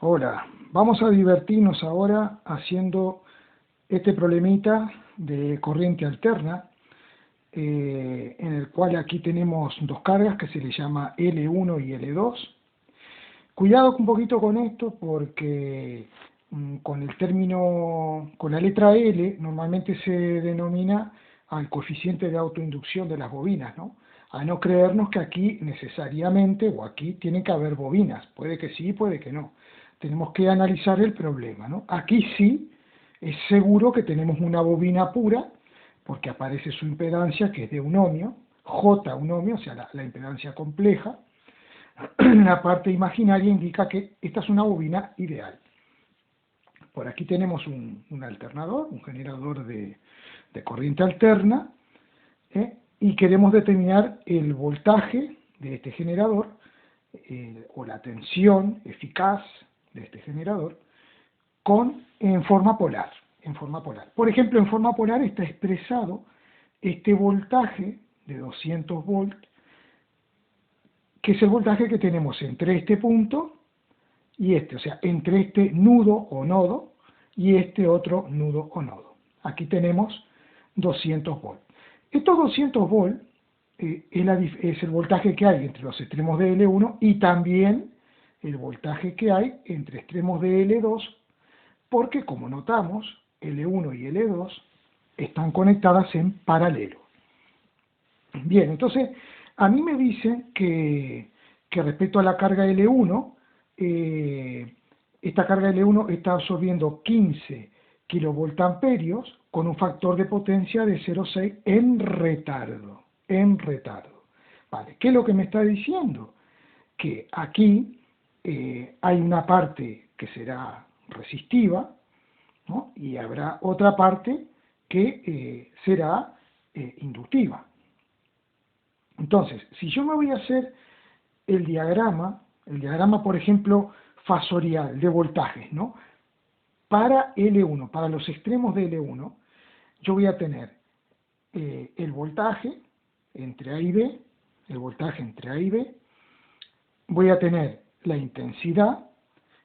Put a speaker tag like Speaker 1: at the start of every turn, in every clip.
Speaker 1: Hola, vamos a divertirnos ahora haciendo este problemita de corriente alterna, en el cual aquí tenemos dos cargas que se le llama L1 y L2. Cuidado un poquito con esto porque con el término, con la letra L, normalmente se denomina al coeficiente de autoinducción de las bobinas, ¿no? A no creernos que aquí necesariamente, o aquí tienen que haber bobinas, puede que sí, puede que no. Tenemos que analizar el problema, ¿no? Aquí sí, es seguro que tenemos una bobina pura, porque aparece su impedancia, que es de un ohmio, J un ohmio, o sea, la impedancia compleja. La parte imaginaria indica que esta es una bobina ideal. Por aquí tenemos un alternador, un generador de corriente alterna, y queremos determinar el voltaje de este generador, o la tensión eficaz de este generador, en forma polar. Por ejemplo, en forma polar está expresado este voltaje de 200 volts, que es el voltaje que tenemos entre este punto y este, o sea, entre este nudo o nodo y este otro nudo o nodo. Aquí tenemos 200 volts. Estos 200 volts es el voltaje que hay entre los extremos de L1 y también el voltaje que hay entre extremos de L2, porque como notamos, L1 y L2 están conectadas en paralelo. Bien, entonces a mí me dicen que respecto a la carga L1, esta carga L1 está absorbiendo 15 kilovoltamperios con un factor de potencia de 0,6 en retardo. Vale, ¿qué es lo que me está diciendo? Que aquí hay una parte que será resistiva, ¿no? Y habrá otra parte que será inductiva. Entonces, si yo me voy a hacer el diagrama, por ejemplo, fasorial de voltajes, ¿no? Para L1, para los extremos de L1, yo voy a tener el voltaje entre A y B, voy a tener la intensidad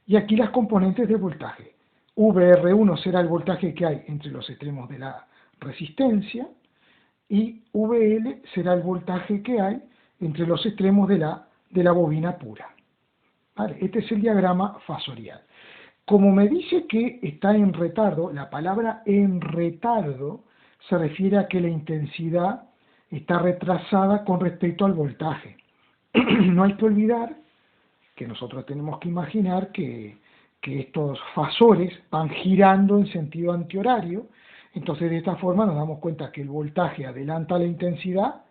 Speaker 1: y aquí las componentes de voltaje. VR1 será el voltaje que hay entre los extremos de la resistencia, y VL será el voltaje que hay entre los extremos de la bobina pura. ¿Vale? Este es el diagrama fasorial. Como me dice que está en retardo, la palabra en retardo se refiere a que la intensidad está retrasada con respecto al voltaje. No hay que olvidar que nosotros tenemos que imaginar que estos fasores van girando en sentido antihorario. Entonces, de esta forma nos damos cuenta que el voltaje adelanta la intensidad,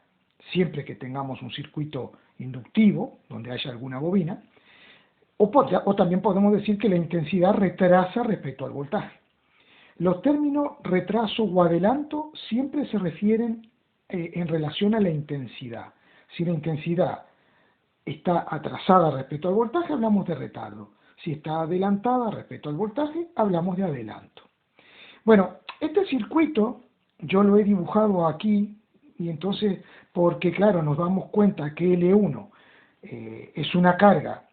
Speaker 1: siempre que tengamos un circuito inductivo, donde haya alguna bobina, o también podemos decir que la intensidad retrasa respecto al voltaje. Los términos retraso o adelanto siempre se refieren en relación a la intensidad. Si la intensidad está atrasada respecto al voltaje, hablamos de retardo. Si está adelantada respecto al voltaje, hablamos de adelanto. Bueno, este circuito yo lo he dibujado aquí, y entonces, porque claro, nos damos cuenta que L1 es una carga,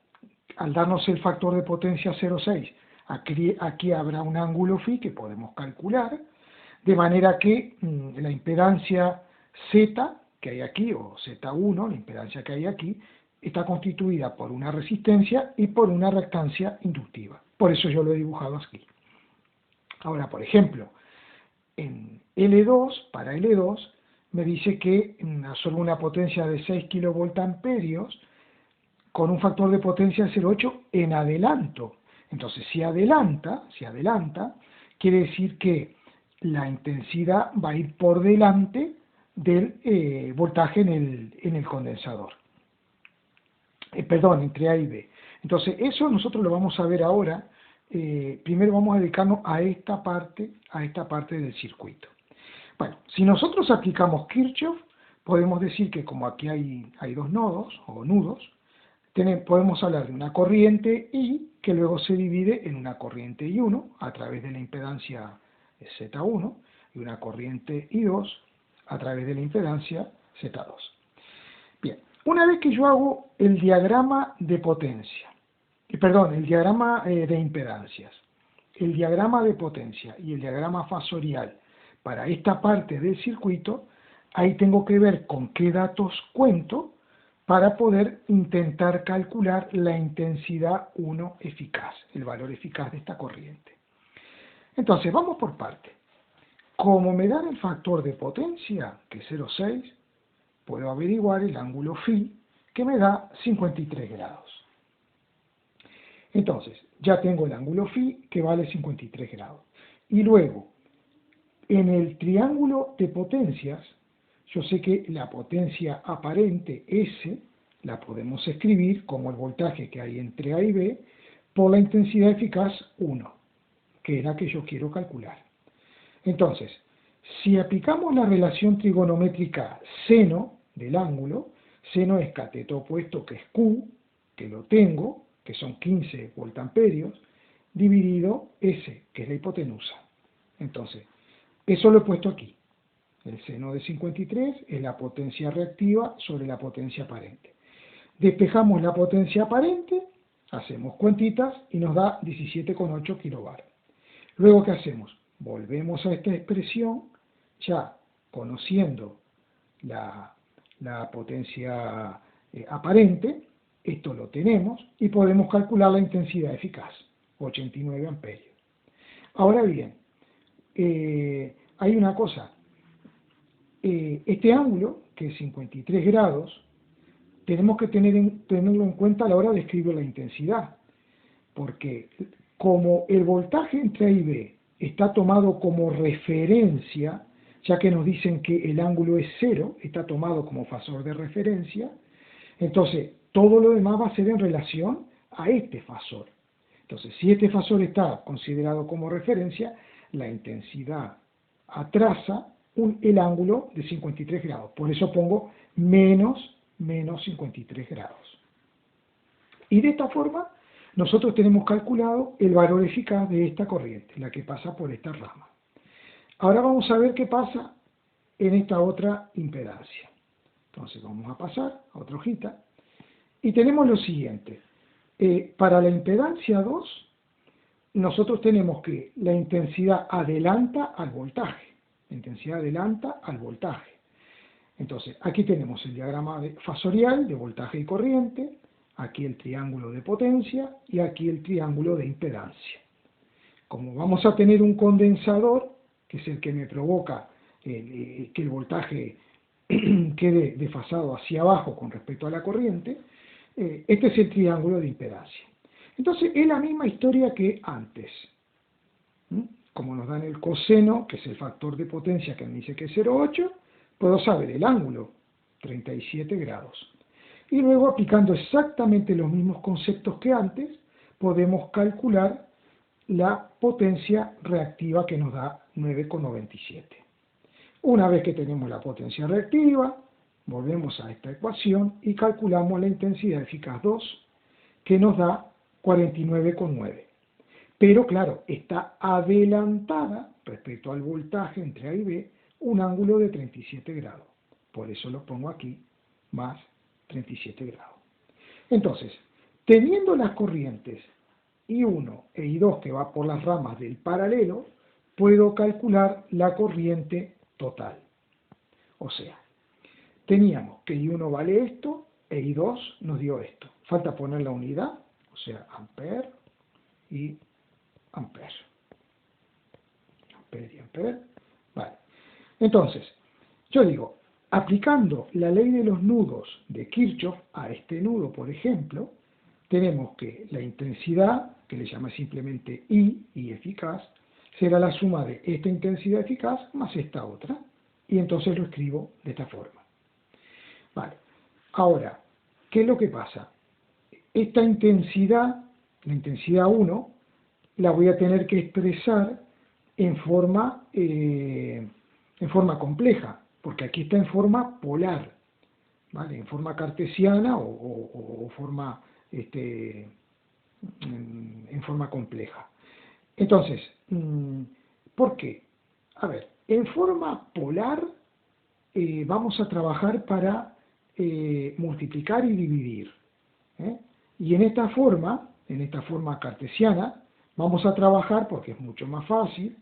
Speaker 1: al darnos el factor de potencia 0,6, aquí habrá un ángulo φ que podemos calcular, de manera que la impedancia Z que hay aquí, o Z1, la impedancia que hay aquí, está constituida por una resistencia y por una reactancia inductiva. Por eso yo lo he dibujado aquí. Ahora, por ejemplo, en L2, para L2, me dice que absorbe una potencia de 6 kilovoltamperios con un factor de potencia 0,8 en adelanto. Entonces, si adelanta, quiere decir que la intensidad va a ir por delante del voltaje en el condensador. Perdón, entre A y B. Entonces, eso nosotros lo vamos a ver ahora. Primero vamos a dedicarnos a esta parte del circuito. Bueno, si nosotros aplicamos Kirchhoff, podemos decir que como aquí hay dos nodos o nudos, podemos hablar de una corriente I que luego se divide en una corriente I1 a través de la impedancia Z1 y una corriente I2 a través de la impedancia Z2. Bien, una vez que yo hago el diagrama de potencia, perdón, el diagrama de impedancias, el diagrama de potencia y el diagrama fasorial para esta parte del circuito, ahí tengo que ver con qué datos cuento para poder intentar calcular la intensidad 1 eficaz, el valor eficaz de esta corriente. Entonces, vamos por parte. Como me dan el factor de potencia, que es 0,6, puedo averiguar el ángulo φ, que me da 53 grados. Entonces, ya tengo el ángulo φ, que vale 53 grados. Y luego, en el triángulo de potencias, yo sé que la potencia aparente S la podemos escribir como el voltaje que hay entre A y B por la intensidad eficaz 1, que es la que yo quiero calcular. Entonces, si aplicamos la relación trigonométrica seno del ángulo, seno es cateto opuesto, que es Q, que lo tengo, que son 15 voltamperios, dividido S, que es la hipotenusa. Entonces, eso lo he puesto aquí. El seno de 53 es la potencia reactiva sobre la potencia aparente. Despejamos la potencia aparente, hacemos cuentitas y nos da 17,8 kilobar. Luego, ¿qué hacemos? Volvemos a esta expresión, ya conociendo la potencia aparente, esto lo tenemos, y podemos calcular la intensidad eficaz, 89 amperios. Ahora bien, hay una cosa, este ángulo, que es 53 grados, tenemos que tenerlo en cuenta a la hora de escribir la intensidad, porque como el voltaje entre A y B está tomado como referencia, ya que nos dicen que el ángulo es 0, está tomado como fasor de referencia, entonces todo lo demás va a ser en relación a este fasor. Entonces, si este fasor está considerado como referencia, la intensidad atrasa el ángulo de 53 grados. Por eso pongo menos 53 grados. Y de esta forma, nosotros tenemos calculado el valor eficaz de esta corriente, la que pasa por esta rama. Ahora vamos a ver qué pasa en esta otra impedancia. Entonces vamos a pasar a otra hojita. Y tenemos lo siguiente. Para la impedancia 2, nosotros tenemos que la intensidad adelanta al voltaje. La intensidad adelanta al voltaje. Entonces, aquí tenemos el diagrama fasorial de voltaje y corriente, aquí el triángulo de potencia y aquí el triángulo de impedancia. Como vamos a tener un condensador, que es el que me provoca que el voltaje quede desfasado hacia abajo con respecto a la corriente, este es el triángulo de impedancia. Entonces, es la misma historia que antes. Como nos dan el coseno, que es el factor de potencia que me dice que es 0,8, puedo saber el ángulo, 37 grados. Y luego, aplicando exactamente los mismos conceptos que antes, podemos calcular la potencia reactiva que nos da 9,97. Una vez que tenemos la potencia reactiva, volvemos a esta ecuación y calculamos la intensidad eficaz 2, que nos da 49,9. Pero claro, está adelantada respecto al voltaje entre A y B, un ángulo de 37 grados. Por eso lo pongo aquí, más 37 grados. Entonces, teniendo las corrientes I1 e I2 que va por las ramas del paralelo, puedo calcular la corriente total. O sea, teníamos que I1 vale esto e I2 nos dio esto. Falta poner la unidad, o sea, ampere y ampere. Ampere y ampere. Vale. Entonces, yo digo, aplicando la ley de los nudos de Kirchhoff a este nudo, por ejemplo, tenemos que la intensidad, que le llama simplemente I eficaz, será la suma de esta intensidad eficaz más esta otra. Y entonces lo escribo de esta forma. Vale. Ahora, ¿qué es lo que pasa? Esta intensidad, la intensidad 1, la voy a tener que expresar en forma compleja, porque aquí está en forma polar, ¿vale? En forma cartesiana o forma, en forma compleja. Entonces, ¿por qué? A ver, en forma polar vamos a trabajar para multiplicar y dividir. Y en esta forma en esta forma cartesiana, vamos a trabajar, porque es mucho más fácil,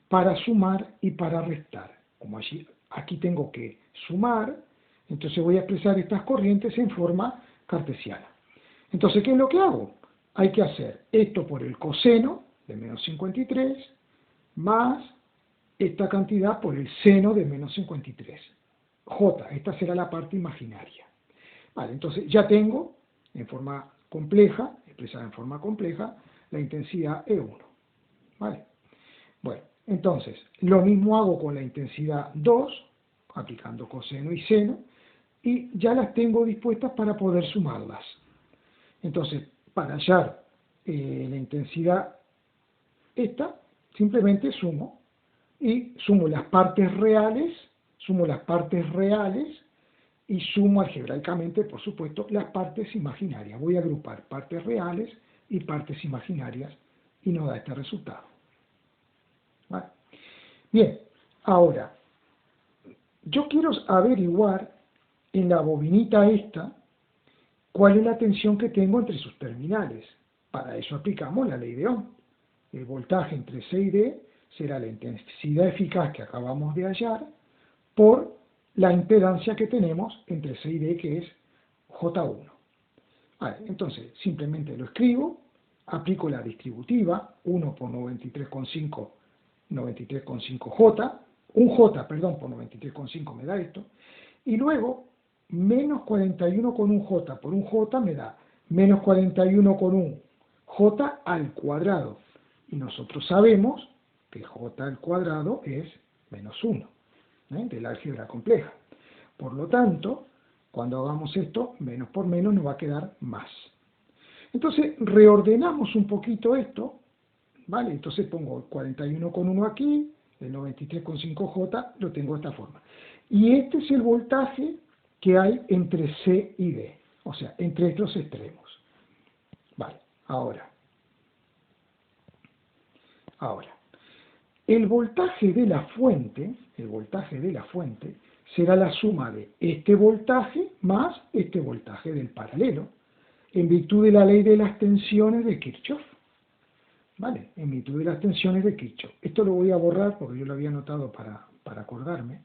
Speaker 1: para sumar y para restar. Como aquí tengo que sumar, entonces voy a expresar estas corrientes en forma cartesiana. Entonces, ¿qué es lo que hago? Hay que hacer esto por el coseno de menos 53 más esta cantidad por el seno de menos 53. J, esta será la parte imaginaria. Vale, entonces ya tengo en forma compleja, expresada en forma compleja, la intensidad E1. ¿Vale? Bueno, entonces, lo mismo hago con la intensidad 2, aplicando coseno y seno, y ya las tengo dispuestas para poder sumarlas. Entonces, para hallar la intensidad esta, simplemente sumo, y sumo las partes reales, y sumo algebraicamente, por supuesto, las partes imaginarias. Voy a agrupar partes reales y partes imaginarias, y nos da este resultado. ¿Vale? Bien, ahora, yo quiero averiguar en la bobinita esta cuál es la tensión que tengo entre sus terminales. Para eso aplicamos la ley de Ohm. El voltaje entre C y D será la intensidad eficaz que acabamos de hallar por la impedancia que tenemos entre C y D, que es J1. Vale, entonces simplemente lo escribo, aplico la distributiva, 1 por 93,5, 93,5J, un J, perdón, por 93,5 me da esto, y luego menos 41 con un J por un J me da menos 41 con un J al cuadrado. Y nosotros sabemos que J al cuadrado es menos 1, de la álgebra compleja. Por lo tanto, cuando hagamos esto, menos por menos nos va a quedar más. Entonces, reordenamos un poquito esto, ¿vale? Entonces pongo 41 con 1 aquí, el 93,5J lo tengo de esta forma. Y este es el voltaje que hay entre C y D, o sea, entre estos extremos. Vale, ahora, el voltaje de la fuente será la suma de este voltaje más este voltaje del paralelo, en virtud de la ley de las tensiones de Kirchhoff. ¿Vale? En virtud de las tensiones de Kirchhoff. Esto lo voy a borrar porque yo lo había anotado para acordarme.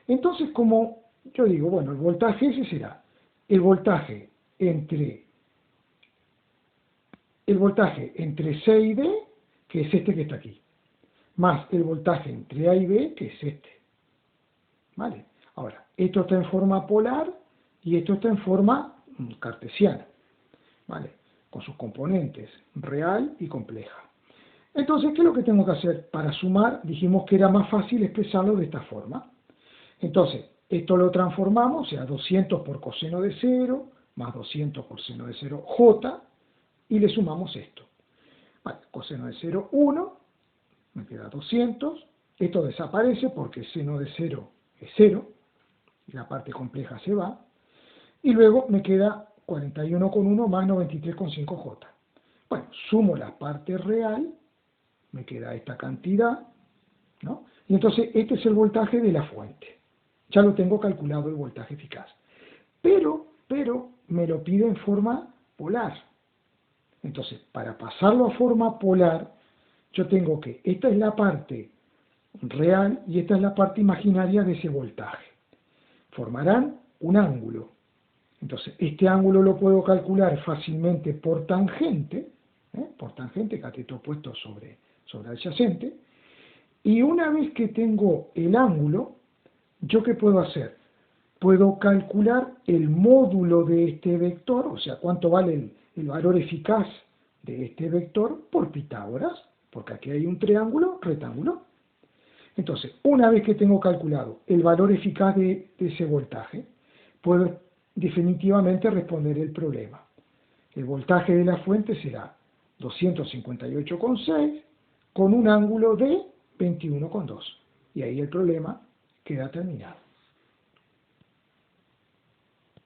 Speaker 1: Entonces, como yo digo, bueno, el voltaje ese será el voltaje entre C y D, que es este que está aquí, más el voltaje entre A y B, que es este. ¿Vale? Ahora, esto está en forma polar y esto está en forma cartesiana. ¿Vale? Con sus componentes, real y compleja. Entonces, ¿qué es lo que tengo que hacer? Para sumar, dijimos que era más fácil expresarlo de esta forma. Entonces, esto lo transformamos, o sea, 200 por coseno de 0, más 200 por seno de 0, J, y le sumamos esto. Vale, coseno de 0, 1, me queda 200, esto desaparece porque seno de 0 es 0, y la parte compleja se va, y luego me queda 41,1 más 93,5J. Bueno, sumo la parte real, me queda esta cantidad, ¿no? Y entonces este es el voltaje de la fuente. Ya lo tengo calculado el voltaje eficaz. Pero me lo pide en forma polar. Entonces, para pasarlo a forma polar, yo tengo que, esta es la parte real y esta es la parte imaginaria de ese voltaje. Formarán un ángulo. Entonces, este ángulo lo puedo calcular fácilmente por tangente, cateto puesto sobre adyacente, y una vez que tengo el ángulo, ¿yo qué puedo hacer? Puedo calcular el módulo de este vector, o sea, cuánto vale el valor eficaz de este vector por Pitágoras, porque aquí hay un triángulo rectángulo. Entonces, una vez que tengo calculado el valor eficaz de ese voltaje, puedo definitivamente responder el problema. El voltaje de la fuente será 258,6 con un ángulo de 21,2. Y ahí el problema queda terminado.